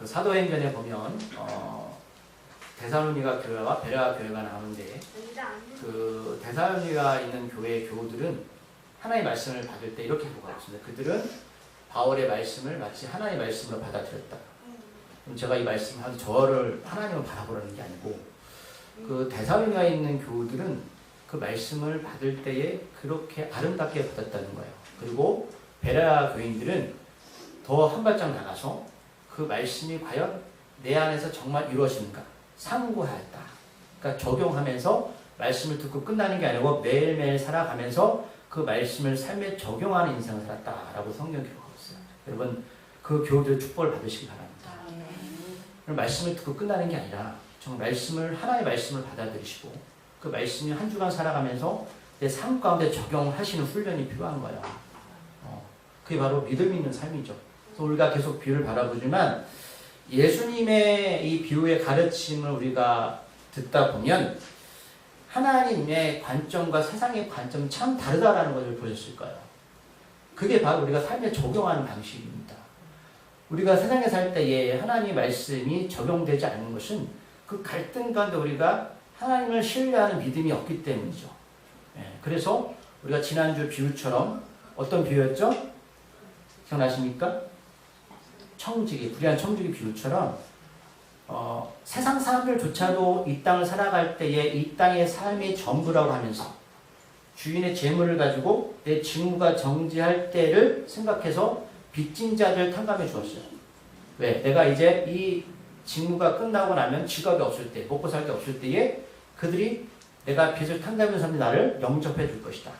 그 사도행전에 보면 데살로니가 교회와 베레아 교회가 나오는데 그 데살로니가 있는 교회의 교우들은 하나님의 말씀을 받을 때 이렇게 보고 있습니다. 그들은 바울의 말씀을 마치 하나님의 말씀으로 받아들였다. 그럼 제가 이 말씀을 저를 하나님을 바라보라는 게 아니고 그 데살로니가에 있는 교우들은 그 말씀을 받을 때에 그렇게 아름답게 받았다는 거예요. 그리고 베레아 교인들은 더 한 발짝 나가서 그 말씀이 과연 내 안에서 정말 이루어지는가 상고하였다. 그러니까 적용하면서 말씀을 듣고 끝나는 게 아니고 매일매일 살아가면서 그 말씀을 삶에 적용하는 인생을 살았다라고 성경 기록하고 있어요. 여러분 그 교우들의 축복을 받으시기 바랍니다. 말씀을 듣고 끝나는 게 아니라 정말 말씀을 하나의 말씀을 받아들이시고 그 말씀이 한 주간 살아가면서 내 삶 가운데 적용하시는 훈련이 필요한 거예요. 그게 바로 믿음 있는 삶이죠. 그래서 우리가 계속 비유를 바라보지만 예수님의 이 비유의 가르침을 우리가 듣다 보면 하나님의 관점과 세상의 관점은 참 다르다라는 것을 보셨을 거예요. 그게 바로 우리가 삶에 적용하는 방식입니다. 우리가 세상에 살 때에 하나님의 말씀이 적용되지 않는 것은 그 갈등 가운데 우리가 하나님을 신뢰하는 믿음이 없기 때문이죠. 그래서 우리가 지난주 비유처럼 어떤 비유였죠? 기억나십니까? 청지기, 불의한 청지기 비유처럼 세상 사람들조차도 이 땅을 살아갈 때에 이 땅의 삶이 전부라고 하면서 주인의 재물을 가지고 내 직무가 정지할 때를 생각해서 빚진 자들 탕감해 주었어요. 왜? 내가 이제 이 직무가 끝나고 나면 직업이 없을 때, 먹고 살 게 없을 때에 그들이 내가 빚을 탕감하는 사람들이 나를 영접해 줄 것이다.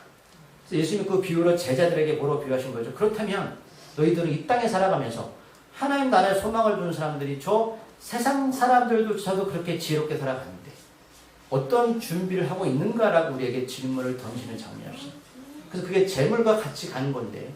그래서 예수님이 그 비유로 제자들에게 뭐로 비유하신 거죠? 그렇다면 너희들은 이 땅에 살아가면서 하나님 나라의 소망을 두는 사람들이 저 세상 사람들조차도 그렇게 지혜롭게 살아가는데 어떤 준비를 하고 있는가라고 우리에게 질문을 던지는 장면이었습니다. 그래서 그게 재물과 같이 가는 건데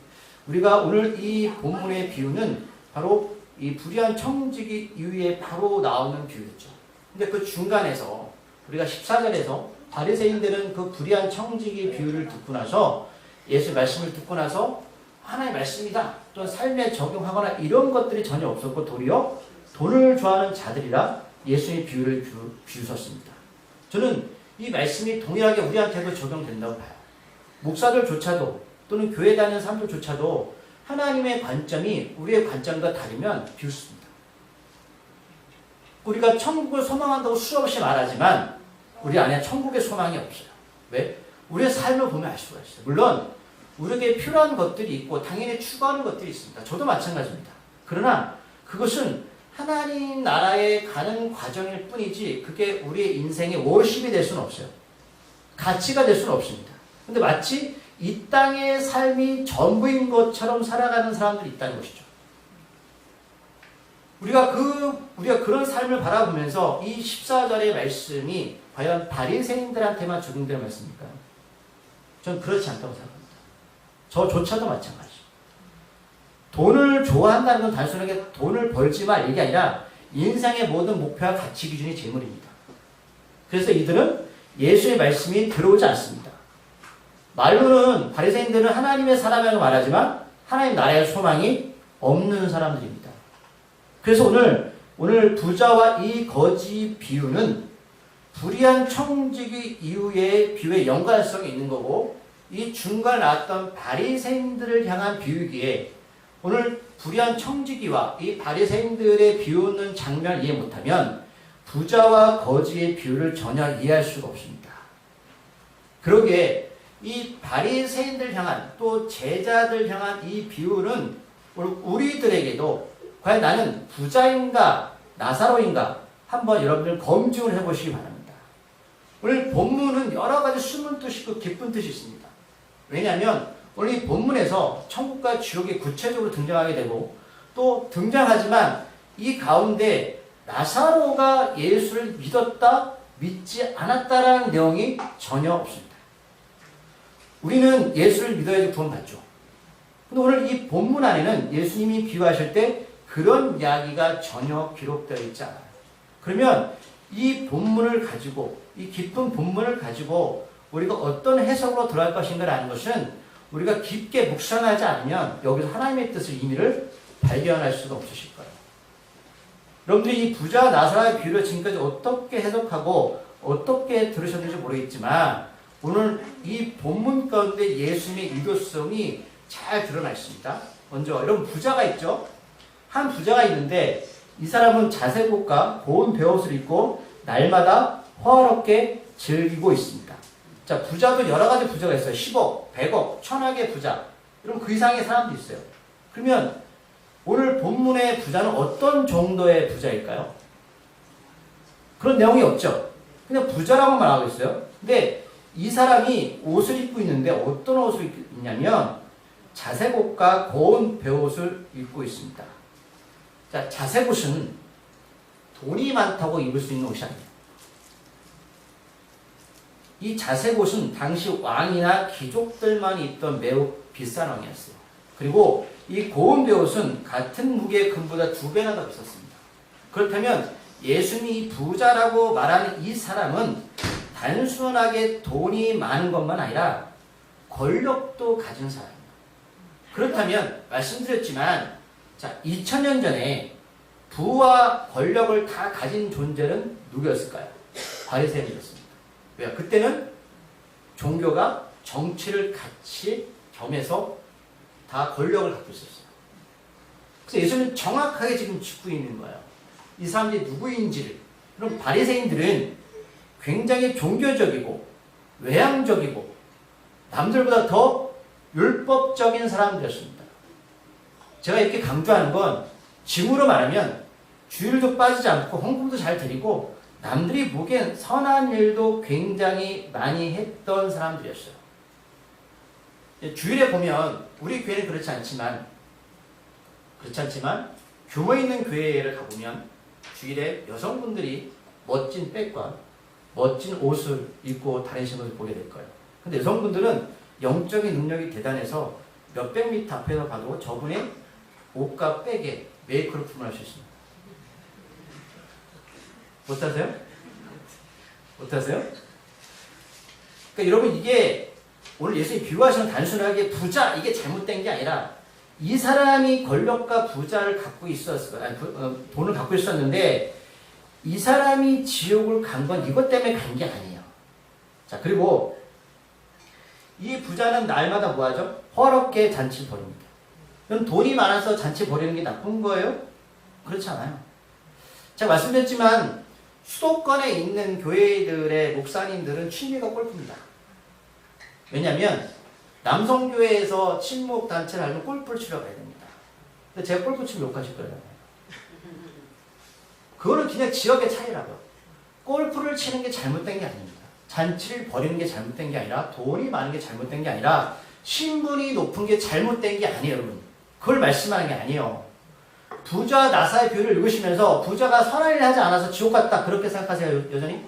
우리가 오늘 이 본문의 비유는 바로 이 불의한 청지기 이후에 바로 나오는 비유였죠. 근데 그 중간에서 우리가 14절에서 바리새인들은 그 불의한 청지기 비유를 듣고 나서 예수 말씀을 듣고 나서 하나의 말씀이다 또는 삶에 적용하거나 이런 것들이 전혀 없었고 도리어 돈을 좋아하는 자들이라 예수님의 비유를 비우셨습니다. 저는 이 말씀이 동일하게 우리한테도 적용된다고 봐요. 목사들조차도 또는 교회 다니는 사람들조차도 하나님의 관점이 우리의 관점과 다르면 비웃습니다. 우리가 천국을 소망한다고 수없이 말하지만 우리 안에 천국의 소망이 없어요. 왜? 우리의 삶을 보면 알 수가 있어요. 물론 우리에게 필요한 것들이 있고 당연히 추구하는 것들이 있습니다. 저도 마찬가지입니다. 그러나 그것은 하나님 나라에 가는 과정일 뿐이지 그게 우리의 인생의 워십이 될 수는 없어요. 가치가 될 수는 없습니다. 근데 마치 이 땅의 삶이 전부인 것처럼 살아가는 사람들이 있다는 것이죠. 우리가 그런 삶을 바라보면서 이 14절의 말씀이 과연 바리새인들한테만 적용되는 말씀입니까? 저는 그렇지 않다고 생각합니다. 저조차도 마찬가지죠. 돈을 좋아한다는 건 단순하게 돈을 벌지 말 얘기 아니라 인생의 모든 목표와 가치 기준이 재물입니다. 그래서 이들은 예수의 말씀이 들어오지 않습니다. 말로는 바리새인들은 하나님의 사람이라고 말하지만 하나님 나라의 소망이 없는 사람들입니다. 그래서 오늘 부자와 이 거지 비유는 불의한 청지기 이후의 비유의 연관성이 있는 거고 이 중간 나왔던 바리새인들을 향한 비유기에 오늘 불의한 청지기와 이 바리새인들의 비우는 장면을 이해 못하면 부자와 거지의 비유를 전혀 이해할 수가 없습니다. 그러기에 이 바리새인들 향한 또 제자들 향한 이 비유는 우리들에게도 과연 나는 부자인가 나사로인가 한번 여러분들 검증을 해보시기 바랍니다. 오늘 본문은 여러 가지 숨은 뜻이 있고 깊은 뜻이 있습니다. 왜냐하면 오늘 이 본문에서 천국과 지옥이 구체적으로 등장하게 되고 또 등장하지만 이 가운데 나사로가 예수를 믿었다 믿지 않았다라는 내용이 전혀 없습니다. 우리는 예수를 믿어야지 구원받죠. 근데 오늘 이 본문 안에는 예수님이 비유하실 때 그런 이야기가 전혀 기록되어 있지 않아요. 그러면 이 본문을 가지고 이 깊은 본문을 가지고 우리가 어떤 해석으로 들어갈 것인가라는 것은 우리가 깊게 묵상하지 않으면 여기서 하나님의 뜻을 의미를 발견할 수가 없으실 거예요. 여러분들이 이 부자 나사로의 비유를 지금까지 어떻게 해석하고 어떻게 들으셨는지 모르겠지만 오늘 이 본문 가운데 예수님의 유교성이 잘 드러나 있습니다. 먼저 여러분 부자가 있죠. 한 부자가 있는데 이 사람은 자색옷과 고운 베옷을 입고 날마다 화롭게 즐기고 있습니다. 자, 부자도 여러 가지 부자가 있어요. 10억, 100억, 1000억의 부자. 여러분 그 이상의 사람도 있어요. 그러면 오늘 본문의 부자는 어떤 정도의 부자일까요? 그런 내용이 없죠. 그냥 부자라고 말하고 있어요. 근데 이 사람이 옷을 입고 있는데 어떤 옷을 입고 있냐면 자색옷과 고운 베옷을 입고 있습니다. 자, 자색옷은 돈이 많다고 입을 수 있는 옷이 아니에요. 이 자색옷은 당시 왕이나 귀족들만 입던 매우 비싼 옷이었어요. 그리고 이 고운 베옷은 같은 무게의 금보다 2배나 더 비쌌습니다. 그렇다면 예수님이 부자라고 말하는 이 사람은 단순하게 돈이 많은 것만 아니라 권력도 가진 사람입니다. 그렇다면 말씀드렸지만 자, 2000년 전에 부와 권력을 다 가진 존재는 누구였을까요? 바리새인이었습니다. 왜요? 그때는 종교가 정치를 같이 겸해서 다 권력을 갖고 있었어요. 그래서 예수님은 정확하게 지금 짚고 있는 거예요. 이 사람들이 누구인지를. 그럼 바리새인들은 굉장히 종교적이고 외향적이고 남들보다 더 율법적인 사람들이었습니다. 제가 이렇게 강조하는 건 지금으로 말하면 주일도 빠지지 않고 헌금도 잘 드리고 남들이 보기엔 선한 일도 굉장히 많이 했던 사람들이었어요. 주일에 보면 우리 교회는 그렇지 않지만 규모 있는 교회를 가보면 주일에 여성분들이 멋진 백과 멋진 옷을 입고 다니시는 것을 보게 될 거예요. 근데 여성분들은 영적인 능력이 대단해서 몇백 미터 앞에서 봐도 저분의 옷과 백에 메이크업을 품을 수 있습니다. 못하세요? 못하세요? 그러니까 여러분 이게 오늘 예수님이 비유하시는 단순하게 부자 이게 잘못된 게 아니라 이 사람이 권력과 부자를 갖고 돈을 갖고 있었는데 이 사람이 지옥을 간 건 이것 때문에 간 게 아니에요. 자, 그리고 이 부자는 날마다 뭐 하죠? 화롭게 잔치 벌입니다. 그럼 돈이 많아서 잔치 벌이는 게 나쁜 거예요? 그렇지 않아요. 제가 말씀드렸지만 수도권에 있는 교회들의 목사님들은 취미가 골프입니다. 왜냐하면 남성교회에서 친목단체를 하려면 골프를 치러 가야 됩니다. 근데 제가 골프 치면 욕하실 거예요. 그거는 그냥 지역의 차이라고요. 골프를 치는 게 잘못된 게 아닙니다. 잔치를 벌이는 게 잘못된 게 아니라 돈이 많은 게 잘못된 게 아니라 신분이 높은 게 잘못된 게 아니에요. 여러분. 그걸 말씀하는 게 아니에요. 부자 나사의 비유를 읽으시면서 부자가 선한 일을 하지 않아서 지옥 갔다 그렇게 생각하세요? 여전히?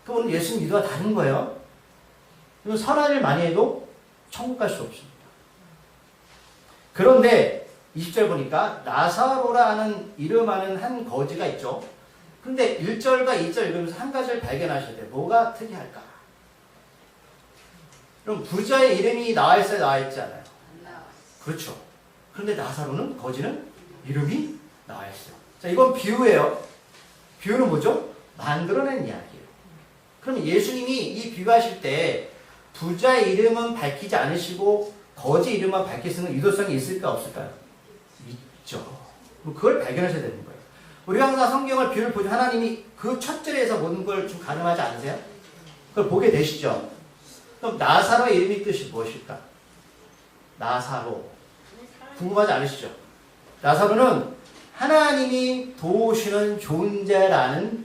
그건 예수님 의도가 다른 거예요. 선한 일 많이 해도 천국 갈 수 없습니다. 그런데 20절 보니까 나사로라는 이름하는 한 거지가 있죠. 근데 1절과 2절 읽으면서 한 가지를 발견하셔야 돼요. 뭐가 특이할까? 그럼 부자의 이름이 나와 있어요? 나와 있지 않아요? 그렇죠. 그런데 나사로는 거지는 이름이 나와 있어요. 자, 이건 비유예요. 비유는 뭐죠? 만들어낸 이야기예요. 그럼 예수님이 이 비유하실 때 부자의 이름은 밝히지 않으시고 거지 이름만 밝히시는 유도성이 있을까 없을까요? 있죠. 그걸 발견하셔야 되는 거예요. 우리가 항상 성경을 비유를 보죠. 하나님이 그 첫 절에서 모든 걸 좀 가늠하지 않으세요? 그걸 보게 되시죠. 그럼 나사로의 이름의 뜻이 무엇일까? 나사로. 궁금하지 않으시죠? 나사로는 하나님이 도우시는 존재라는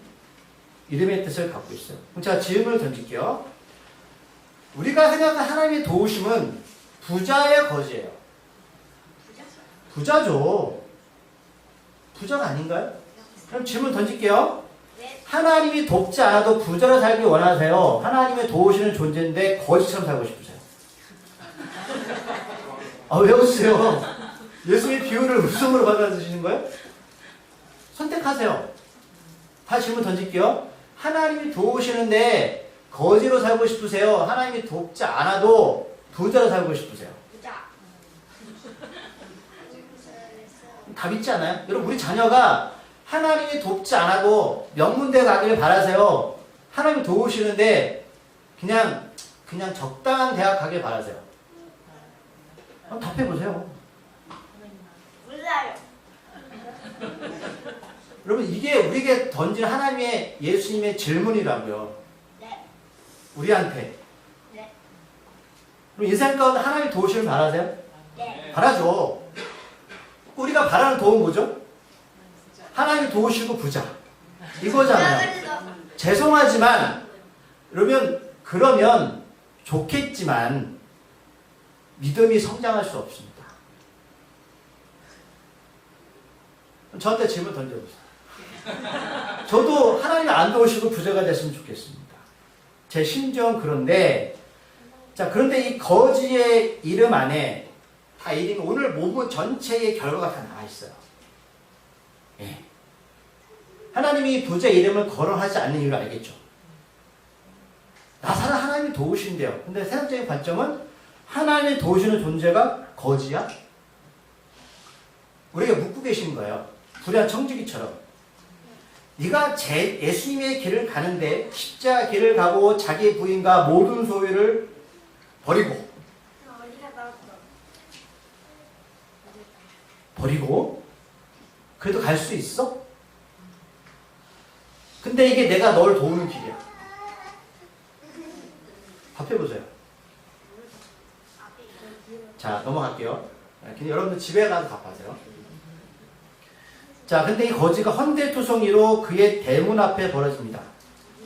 이름의 뜻을 갖고 있어요. 그럼 제가 질문을 던질게요. 우리가 생각하는 하나님의 도우심은 부자예요, 거지예요? 부자죠. 부자가 아닌가요? 그럼 질문 던질게요. 하나님이 돕지 않아도 부자로 살기 원하세요? 하나님의 도우시는 존재인데 거지처럼 살고 싶으세요? 아, 왜 웃으세요? 예수의 비유를 웃음으로 받아들이시는 거예요? 선택하세요. 다시 질문 던질게요. 하나님이 도우시는데 거지로 살고 싶으세요? 하나님이 돕지 않아도 부자로 살고 싶으세요? 답 있지 않아요? 여러분, 우리 자녀가 하나님이 돕지 않아도 명문대 가길 바라세요. 하나님이 도우시는데 그냥 적당한 대학 가길 바라세요. 한번 답해보세요. 몰라요. 여러분 이게 우리에게 던진 하나님의 예수님의 질문이라고요. 네. 우리한테. 네. 그럼 인생 가운데 하나님이 도우시길 바라세요? 네. 바라죠. 우리가 바라는 도움 뭐죠? 하나님이 도우시고 부자. 이거잖아요. 죄송하지만 그러면 좋겠지만 믿음이 성장할 수 없습니다. 저한테 질문 던져보세요. 저도 하나님이 안 도우시고 부자가 됐으면 좋겠습니다. 제 심정은 그런데 자 그런데 이 거지의 이름 안에 다 이름이 오늘 모분 전체의 결과가 다 나와 있어요. 예. 하나님이 부자의 이름을 거론하지 않는 이유를 알겠죠? 나사는 하나님이 도우신대요. 근데 세상적인 관점은 하나님이 도우시는 존재가 거지야? 우리가 묻고 계신 거예요. 불의한 청지기처럼. 네가 예수님의 길을 가는데 십자가 길을 가고 자기 부인과 모든 소유를 버리고 그래도 갈 수 있어? 근데 이게 내가 널 도우는 길이야. 답해보세요. 자, 넘어갈게요. 근데 여러분들 집에 가서 답하세요. 자, 근데 이 거지가 헌데투성이로 그의 대문 앞에 벌어집니다.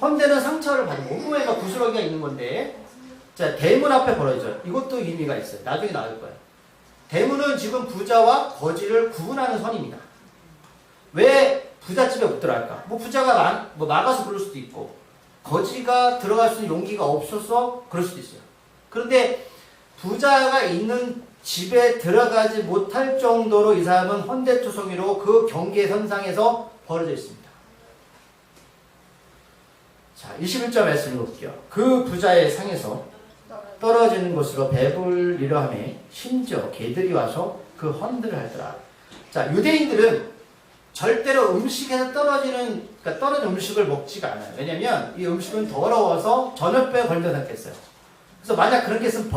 헌데는 상처를 받은 온몸에가 구스러기가 있는 건데, 자, 대문 앞에 벌어져요. 이것도 의미가 있어요. 나중에 나올 거예요. 대문은 지금 부자와 거지를 구분하는 선입니다. 왜 부잣집에 못 들어갈까? 뭐 부자가 막아서 그럴 수도 있고, 거지가 들어갈 수 있는 용기가 없어서 그럴 수도 있어요. 그런데 부자가 있는 집에 들어가지 못할 정도로 이 사람은 헌데투성이로 그 경계선상에서 벌어져 있습니다. 자, 21절 말씀 읽을게요. 그 부자의 상에서 떨어지는 곳으로 배불리려 하며 심지어 개들이 와서 그 헌들을 하더라. 자, 유대인들은 절대로 음식에서 떨어진 음식을 먹지가 않아요. 왜냐면 이 음식은 더러워서 전염병에 걸린다고 생각했어요. 그래서 만약 그런 게 있으면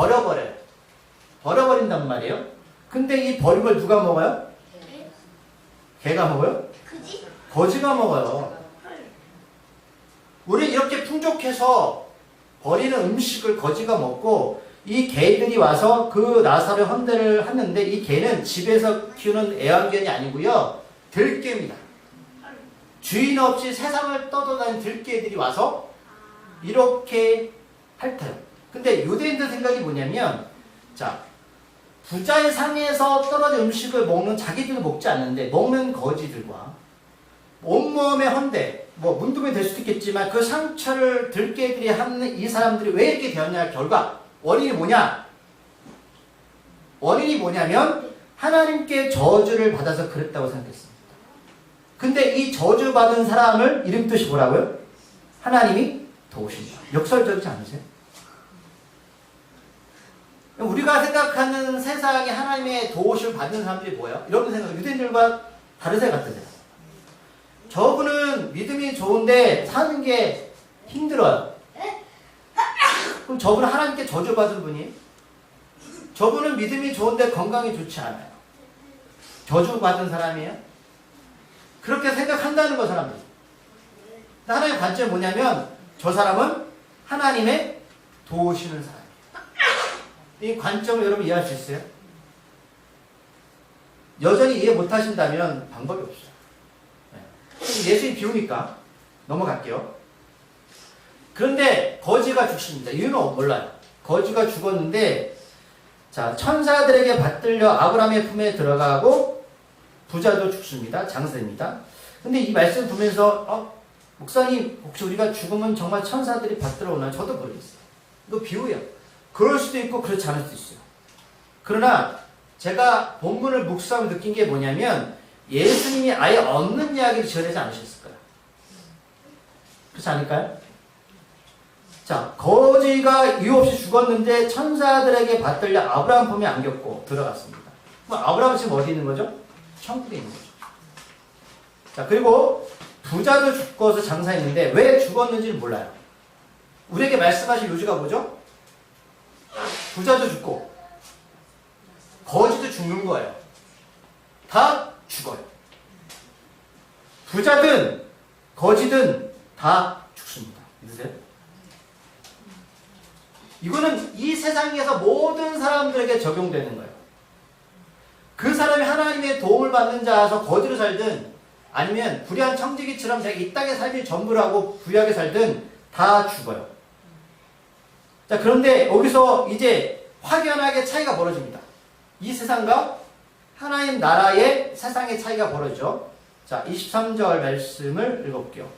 버려버린단 말이에요. 근데 이 버린 걸 누가 먹어요? 개가 먹어요? 거지가 먹어요. 우리 이렇게 풍족해서 버리는 음식을 거지가 먹고 이 개들이 와서 그 나사렛 헌대를 하는데 이 개는 집에서 키우는 애완견이 아니고요. 들개입니다. 주인 없이 세상을 떠돌아다니는 들개들이 와서 이렇게 핥아요. 근데 유대인들 생각이 뭐냐면 자 부자의 상에서 떨어진 음식을 먹는 자기들도 먹지 않는데 먹는 거지들과 온몸의 헌데 뭐 문둥이 될 수도 있겠지만 그 상처를 들개들이 하는 이 사람들이 왜 이렇게 되었냐 결과 원인이 뭐냐면 하나님께 저주를 받아서 그랬다고 생각했습니다. 근데 이 저주받은 사람을 이름 뜻이 뭐라고요? 하나님이 도우신다. 역설적이지 않으세요? 우리가 생각하는 세상에 하나님의 도우심을 받는 사람들이 뭐예요? 여러분 생각 유대인들과 다르세요? 같으세요? 저분은 믿음이 좋은데 사는 게 힘들어요. 그럼 저분은 하나님께 저주받은 분이에요? 저분은 믿음이 좋은데 건강이 좋지 않아요. 저주받은 사람이에요? 그렇게 생각한다는 거 사람들이. 하나님의 관점이 뭐냐면 저 사람은 하나님의 도우시는 사람이에요. 이 관점을 여러분 이해할 수 있어요? 여전히 이해 못하신다면 방법이 없어요. 예수님 비우니까 넘어갈게요. 그런데 거지가 죽습니다. 이유는 몰라요. 거지가 죽었는데 자 천사들에게 받들려 아브라함의 품에 들어가고 부자도 죽습니다. 장사됩니다. 근데 이 말씀 보면서 목사님 혹시 우리가 죽으면 정말 천사들이 받들어 오나 저도 모르겠어요. 이거 비유예요. 그럴 수도 있고 그렇지 않을 수도 있어요. 그러나 제가 본문을 묵상하며 느낀 게 뭐냐면 예수님이 아예 없는 이야기를 지어내지 않으셨을 거예요. 그렇지 않을까요? 자, 거지가 이유 없이 죽었는데 천사들에게 받들려 아브라함 품에 안겼고 들어갔습니다. 그럼 아브라함은 지금 어디 있는 거죠? 천국에 있는 거죠. 자, 그리고 부자도 죽어서 장사했는데 왜 죽었는지는 몰라요. 우리에게 말씀하신 요지가 뭐죠? 부자도 죽고 거지도 죽는 거예요. 다 죽어요. 부자든 거지든 다 죽습니다. 믿으세요? 이거는 이 세상에서 모든 사람들에게 적용되는 거예요. 그 사람이 하나님의 도움을 받는 자라서 거지로 살든 아니면 불의한 청지기처럼 내가 이 땅의 삶이 전부라고 부유하게 살든 다 죽어요. 자, 그런데 여기서 이제 확연하게 차이가 벌어집니다. 이 세상과 하나님 나라의 세상의 차이가 벌어지죠. 자, 23절 말씀을 읽어볼게요.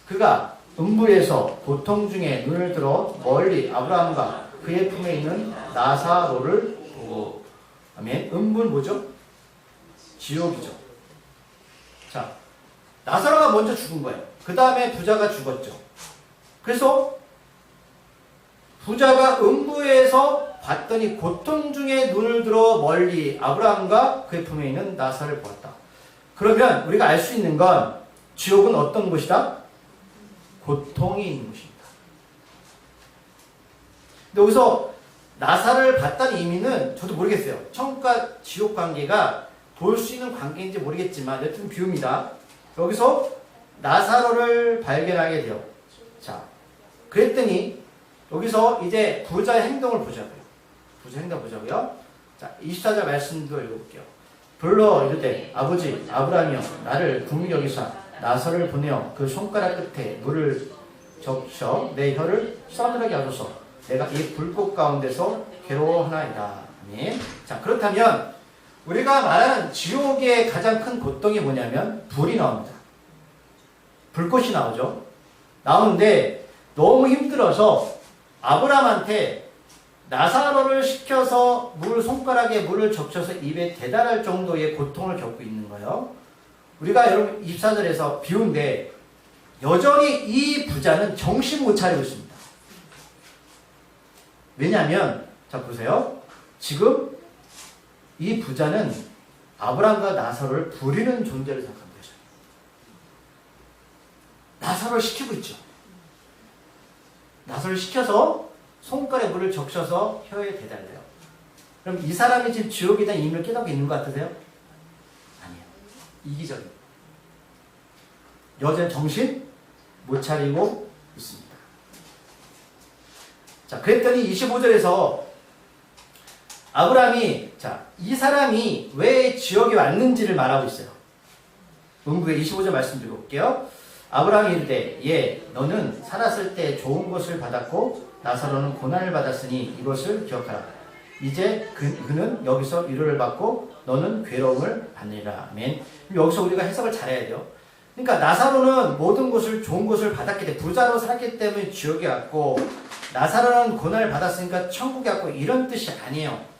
그가 음부에서 고통 중에 눈을 들어 멀리 아브라함과 그의 품에 있는 나사로를 보고. 아멘. 음부는 뭐죠? 지옥이죠. 자, 나사로가 먼저 죽은 거예요. 그 다음에 부자가 죽었죠. 그래서 부자가 음부에서 봤더니 고통 중에 눈을 들어 멀리 아브라함과 그의 품에 있는 나사로를 보았다. 그러면 우리가 알 수 있는 건 지옥은 어떤 곳이다? 고통이 있는 곳입니다. 근데 여기서 나사로를 봤다는 의미는 저도 모르겠어요. 천국과 지옥 관계가 볼 수 있는 관계인지 모르겠지만 여튼 비유입니다. 여기서 나사로를 발견하게 돼요. 자, 그랬더니 여기서 이제 부자의 행동을 보자고요. 부자 행동 보자고요. 자, 24절 말씀도 읽어볼게요. 불러 이르되 아버지 아브라함이여 나를 국리 여기사 나사로를 보내어 그 손가락 끝에 물을 적셔 내 혀를 싸늘하게 하소서 내가 이 불꽃 가운데서 괴로워하나이다. 아멘. 자, 그렇다면 우리가 말하는 지옥의 가장 큰 고통이 뭐냐면 불이 나옵니다. 불꽃이 나오죠. 나오는데 너무 힘들어서 아브라함한테 나사로를 시켜서 손가락에 물을 적셔서 입에 대달할 정도의 고통을 겪고 있는 거예요. 우리가 여러분 24절에서 비운데 여전히 이 부자는 정신 못 차리고 있습니다. 왜냐하면 자 보세요. 지금 이 부자는 아브라함과 나사로를 부리는 존재를 생각합니다. 나사로를 시키고 있죠. 나사로를 시켜서 손가락에 물을 적셔서 혀에 대달래요. 그럼 이 사람이 지금 지옥에 대한 의미를 깨닫고 있는 것 같으세요? 아니에요. 이기적이에요. 여전히 정신 못 차리고 있습니다. 자, 그랬더니 25절에서 아브라함이 이 사람이 왜 지옥에 왔는지를 말하고 있어요. 음부의 25절 말씀 드려볼게요. 아브라함이 이르되 예 너는 살았을 때 좋은 것을 받았고 나사로는 고난을 받았으니 이것을 기억하라. 이제 그는 여기서 위로를 받고 너는 괴로움을 받느니라. 아멘. 여기서 우리가 해석을 잘해야 돼요. 그러니까 나사로는 모든 것을 좋은 것을 받았기 때문에 부자로 살았기 때문에 지옥에 왔고 나사로는 고난을 받았으니까 천국에 왔고 이런 뜻이 아니에요.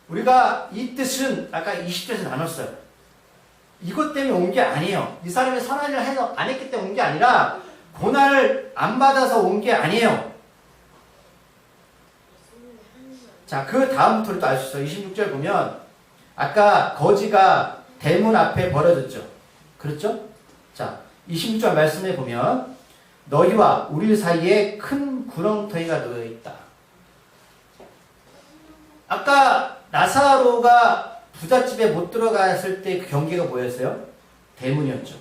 우리가 이 뜻은 아까 20절에서 나눴어요. 이것 때문에 온 게 아니에요. 이 사람이 선한 일을 해서 안 했기 때문에 온 게 아니라 고난을 안 받아서 온 게 아니에요. 자, 그 다음부터를 또 알 수 있어요. 26절 보면 아까 거지가 대문 앞에 버려졌죠. 그렇죠? 자, 26절 말씀에 보면 너희와 우리 사이에 큰 구렁텅이가 놓여 있다. 아까 나사로가 부잣집에 못 들어갔을 때 그 경계가 뭐였어요? 대문이었죠.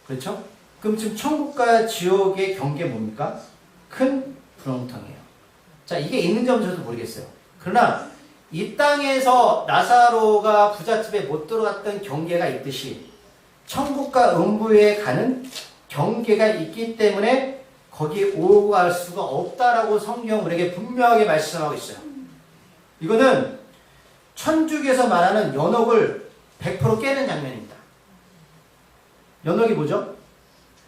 그렇죠? 그럼 지금 천국과 지옥의 경계 뭡니까? 큰 구렁텅이에요. 자, 이게 있는지 없는지 저도 모르겠어요. 그러나 이 땅에서 나사로가 부잣집에 못 들어갔던 경계가 있듯이 천국과 음부에 가는 경계가 있기 때문에 거기에 오고 갈 수가 없다라고 성경 우리에게 분명하게 말씀하고 있어요. 이거는 천주교에서 말하는 연옥을 100% 깨는 장면입니다. 연옥이 뭐죠?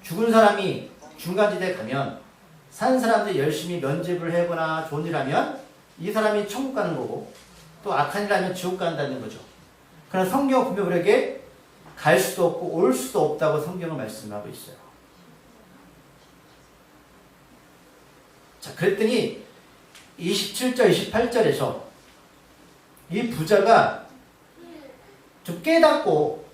죽은 사람이 중간지대에 가면 산 사람들이 열심히 면집을 하거나 좋은 일 하면 이 사람이 천국 가는 거고 또 악한 일 하면 지옥 간다는 거죠. 그러나 성경은 분명 우리에게 갈 수도 없고 올 수도 없다고 성경은 말씀하고 있어요. 자, 그랬더니 27절, 28절에서 이 부자가 좀 깨닫고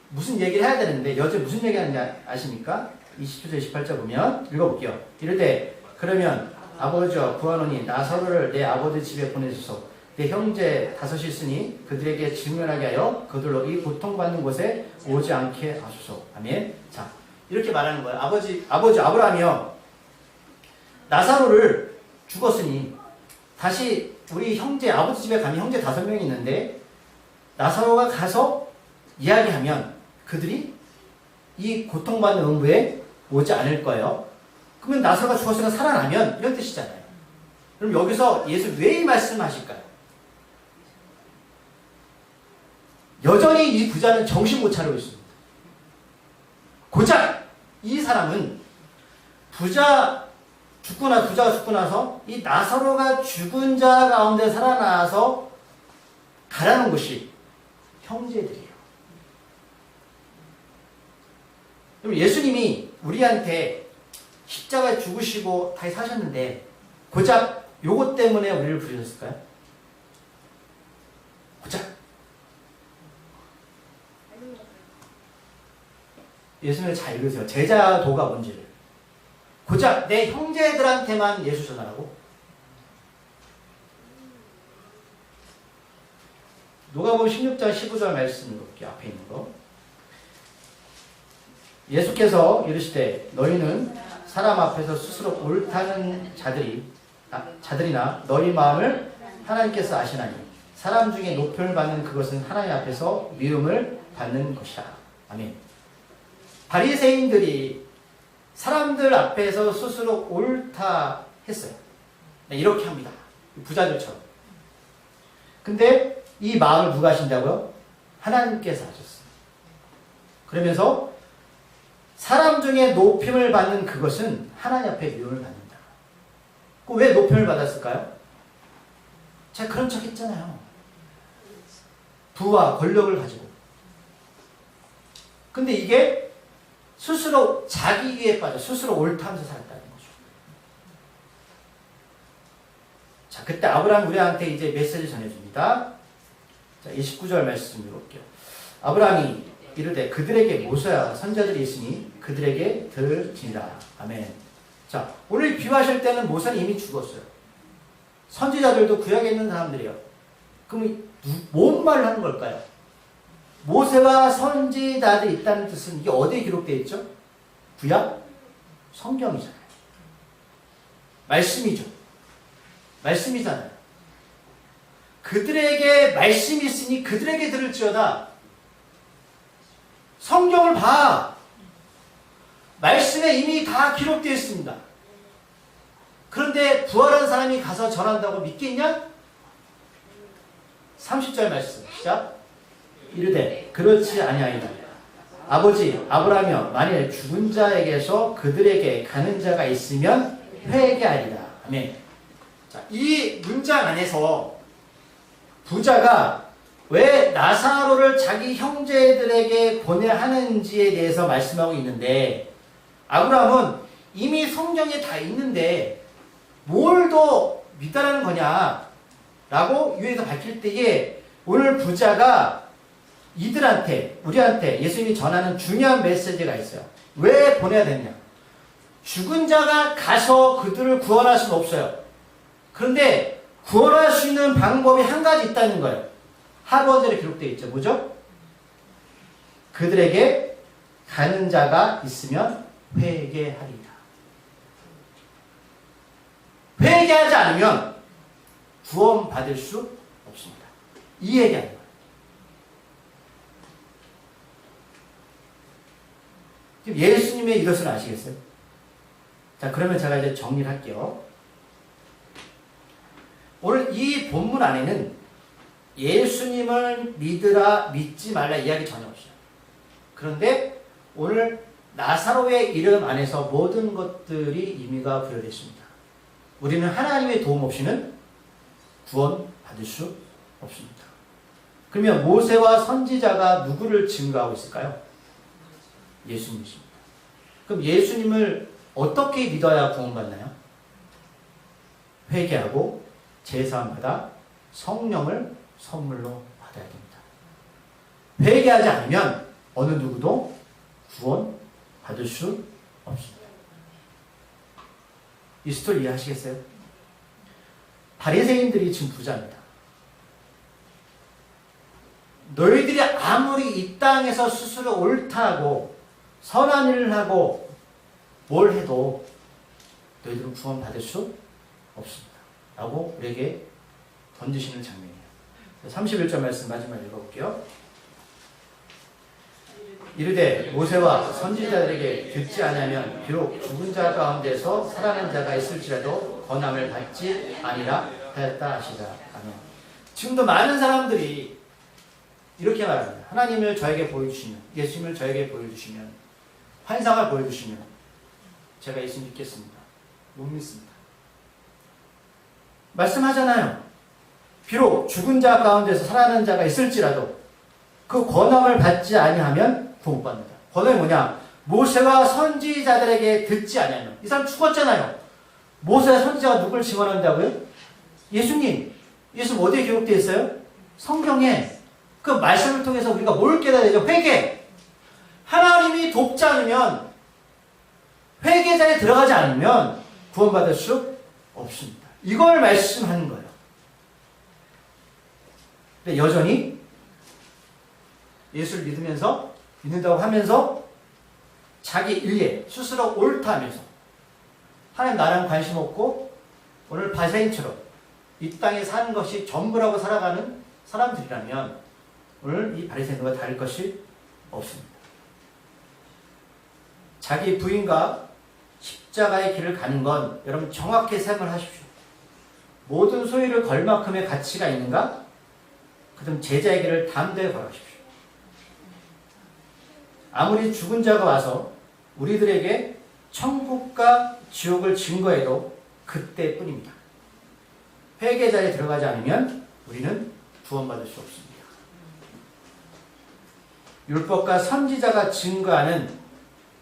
무슨 얘기를 해야 되는데 여제 무슨 얘기 하는지 아십니까? 27절 28절 보면 읽어볼게요. 이럴 때 그러면 아버지와 구하노니 나사로를 내 아버지 집에 보내소서. 내 형제 다섯이 있으니 그들에게 증언하게 하여 그들로 이 고통받는 곳에 오지 않게 하소서. 아멘. 자, 이렇게 말하는 거예요. 아버지 아브라함이요. 나사로를 죽었으니 다시 우리 형제 아버지 집에 가면 형제 5명이 있는데 나사로가 가서 이야기하면 그들이 이 고통받는 음부에 오지 않을 거예요. 그러면 나사로가 죽었으니까 살아나면 이런 뜻이잖아요. 그럼 여기서 예수 왜 이 말씀하실까요? 여전히 이 부자는 정신 못 차리고 있습니다. 고작 이 사람은 부자가 죽고 나서 이 나사로가 죽은 자 가운데 살아나서 가라는 것이 형제들이에요. 그럼 예수님이 우리한테 십자가에 죽으시고 다시 사셨는데 고작 요것 때문에 우리를 부르셨을까요? 고작 예수님을 잘 읽으세요. 제자도가 뭔지를. 고작 내 형제들한테만 예수 전하라고? 누가복음 16장 15절 말씀 볼게요. 앞에 있는 거. 예수께서 이르시되 너희는 사람 앞에서 스스로 옳다는 자들이나 너희 마음을 하나님께서 아시나니 사람 중에 높임을 받는 그것은 하나님 앞에서 미움을 받는 것이라. 아멘. 바리새인들이 사람들 앞에서 스스로 옳다 했어요. 네, 이렇게 합니다. 부자들처럼. 근데 이 마음을 누가 하신다고요? 하나님께서 하셨어요. 그러면서 사람 중에 높임을 받는 그것은 하나님 앞에 미움을 받는다. 왜 높임을 받았을까요? 제가 그런 척 했잖아요. 부와 권력을 가지고. 근데 이게 스스로 자기 위에 빠져 스스로 옳다면서 살았다는 거죠. 자, 그때 아브라함 우리한테 이제 메시지 전해줍니다. 자, 29절 말씀 읽어볼게요. 아브라함이 이르되 그들에게 모세와 선자들이 있으니 그들에게 들지니라. 아멘. 자, 오늘 비유하실 때는 모세는 이미 죽었어요. 선지자들도 구약에 있는 사람들이요. 그럼 뭔 말을 하는 걸까요? 모세와 선지자들이 있다는 뜻은 이게 어디에 기록되어 있죠? 구약? 성경이잖아요. 말씀이죠. 말씀이잖아요. 그들에게 말씀이 있으니 그들에게 들을지어다. 성경을 봐. 말씀에 이미 다 기록되어 있습니다. 그런데 부활한 사람이 가서 전한다고 믿겠냐? 30절 말씀 시작. 이르되 그렇지 아니하이다. 아버지 아브라함이여 만일 죽은 자에게서 그들에게 가는 자가 있으면 회개하리라. 아멘. 자, 이 문장 안에서 부자가 왜 나사로를 자기 형제들에게 보내야 하는지에 대해서 말씀하고 있는데 아브라함은 이미 성경에 다 있는데 뭘 더 믿다라는 거냐 라고 위에서 밝힐 때에 오늘 부자가 이들한테 우리한테 예수님이 전하는 중요한 메시지가 있어요. 왜 보내야 되느냐? 죽은 자가 가서 그들을 구원할 수는 없어요. 그런데 구원할 수 있는 방법이 한 가지 있다는 거예요. 하버절에 기록되어 있죠. 뭐죠? 그들에게 가는 자가 있으면 회개하리라. 회개하지 않으면 구원받을 수 없습니다. 이 얘기하는 거예요. 지금 예수님의 이것을 아시겠어요? 자, 그러면 제가 이제 정리를 할게요. 오늘 이 본문 안에는 예수님을 믿으라 믿지 말라 이야기 전혀 없어요. 그런데 오늘 나사로의 이름 안에서 모든 것들이 의미가 부여되어 있습니다. 우리는 하나님의 도움 없이는 구원받을 수 없습니다. 그러면 모세와 선지자가 누구를 증거하고 있을까요? 예수님이십니다. 그럼 예수님을 어떻게 믿어야 구원받나요? 회개하고 제사함 받아 성령을 선물로 받아야 됩니다. 회개하지 않으면 어느 누구도 구원 받을 수 없습니다. 이 스토리 이해하시겠어요? 바리새인들이 지금 부자입니다. 너희들이 아무리 이 땅에서 스스로 옳다고 선한 일을 하고 뭘 해도 너희들은 구원 받을 수 없습니다. 라고 우리에게 던지시는 장면이에요. 31절 말씀 마지막 읽어볼게요. 이르되 모세와 선지자들에게 듣지 않으면 비록 죽은 자 가운데서 살아난 자가 있을지라도 권함을 받지 아니라 하였다 하시다. 아멘. 지금도 많은 사람들이 이렇게 말합니다. 하나님을 저에게 보여주시면, 예수님을 저에게 보여주시면, 환상을 보여주시면 제가 예수 믿겠습니다. 못 믿습니다. 말씀하잖아요. 비록 죽은 자 가운데서 살아난 자가 있을지라도 그 권함을 받지 아니하면 구원 못 받는다. 권함이 뭐냐? 모세와 선지자들에게 듣지 아니하면. 이 사람 죽었잖아요. 모세와 선지자가 누굴 증언한다고요? 예수님. 예수님 어디에 기록되어 있어요? 성경에. 그 말씀을 통해서 우리가 뭘 깨달아야 되죠? 회개. 하나님이 돕지 않으면, 회개자에 들어가지 않으면 구원받을 수 없습니다. 이걸 말씀하는 거예요. 근데 여전히 예수를 믿는다고 하면서 자기 일에 스스로 옳다 하면서 하나님 나랑 관심 없고 오늘 바리새인처럼 이 땅에 사는 것이 전부라고 살아가는 사람들이라면 오늘 이 바리새인과 다를 것이 없습니다. 자기 부인과 십자가의 길을 가는 건 여러분 정확히 생각하십시오. 모든 소유를 걸 만큼의 가치가 있는가? 그럼 제자의 길을 담대히 걸어가십시오. 아무리 죽은 자가 와서 우리들에게 천국과 지옥을 증거해도 그때뿐입니다. 회개자에 들어가지 않으면 우리는 구원받을 수 없습니다. 율법과 선지자가 증거하는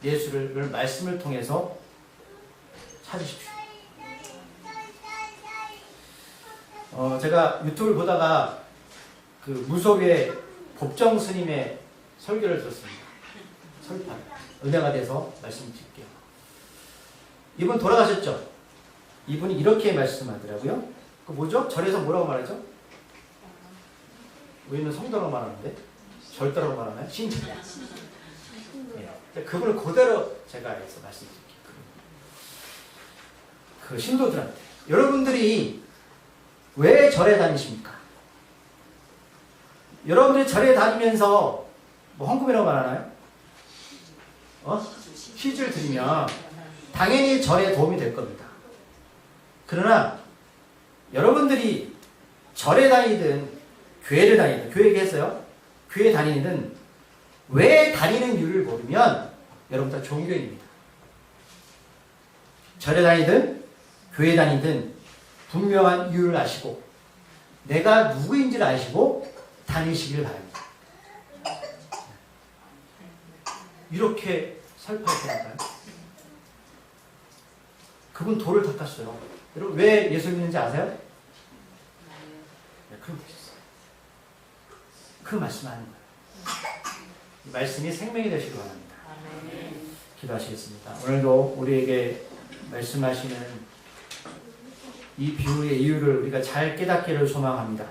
예수를 말씀을 통해서 찾으십시오. 제가 유튜브를 보다가 그 무속의 법정 스님의 설교를 들었습니다. 설판. 은혜가 돼서 말씀드릴게요. 이분 돌아가셨죠? 이분이 이렇게 말씀하더라고요. 그 뭐죠? 절에서 뭐라고 말하죠? 우리는 성도라고 말하는데 절도라고 말하나요? 신자. 예. 그분을 그대로 제가 해서 말씀드릴게요. 그 신도들한테. 여러분들이 왜 절에 다니십니까? 여러분들이 절에 다니면서 뭐 헌금이라고 말하나요? 퀴즈를 드리면 당연히 절에 도움이 될 겁니다. 그러나 여러분들이 절에 다니든 교회를 다니든 교회 얘기했어요. 교회 다니든 왜 다니는 이유를 모르면 여러분 다 종교인입니다. 절에 다니든 교회 다니든 분명한 이유를 아시고 내가 누구인지를 아시고 다니시길 바랍니다. 이렇게 설파할 테니까요. 그분 돌을 닦았어요. 여러분 왜 예수 믿는지 아세요? 네, 그럼 되셨어요. 그 말씀하는 거예요. 이 말씀이 생명이 되시기 바랍니다. 기도하시겠습니다. 오늘도 우리에게 말씀하시는 이 비유의 이유를 우리가 잘 깨닫기를 소망합니다.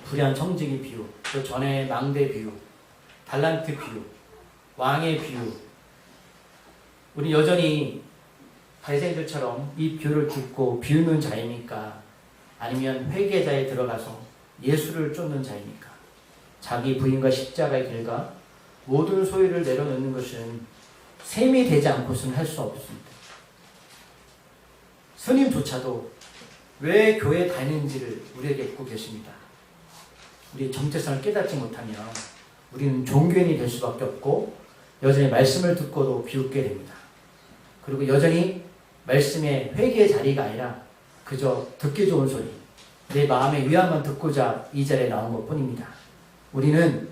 불의한 청지기 비유, 또 전에 망대 비유, 달란트 비유, 왕의 비유. 우리 여전히 바리새인들처럼 이 비유를 듣고 비우는 자입니까? 아니면 회개자에 들어가서 예수를 쫓는 자입니까? 자기 부인과 십자가의 길과 모든 소유를 내려놓는 것은 셈이 되지 않고서는 할 수 없습니다. 스님조차도 왜 교회에 다니는지를 우리에게 묻고 계십니다. 우리의 정체성을 깨닫지 못하면 우리는 종교인이 될 수밖에 없고 여전히 말씀을 듣고도 비웃게 됩니다. 그리고 여전히 말씀의 회개의 자리가 아니라 그저 듣기 좋은 소리, 내 마음의 위안만 듣고자 이 자리에 나온 것뿐입니다. 우리는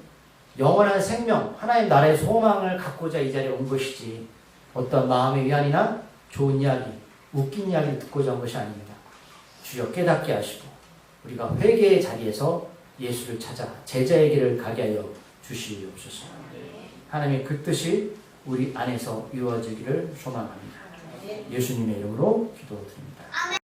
영원한 생명, 하나님 나라의 소망을 갖고자 이 자리에 온 것이지 어떤 마음의 위안이나 좋은 이야기, 웃긴 이야기를 듣고자 온 것이 아닙니다. 주여 깨닫게 하시고 우리가 회개의 자리에서 예수를 찾아 제자의 길을 가게 하여 주시옵소서. 하나님의 그 뜻이 우리 안에서 이루어지기를 소망합니다. 예수님의 이름으로 기도드립니다.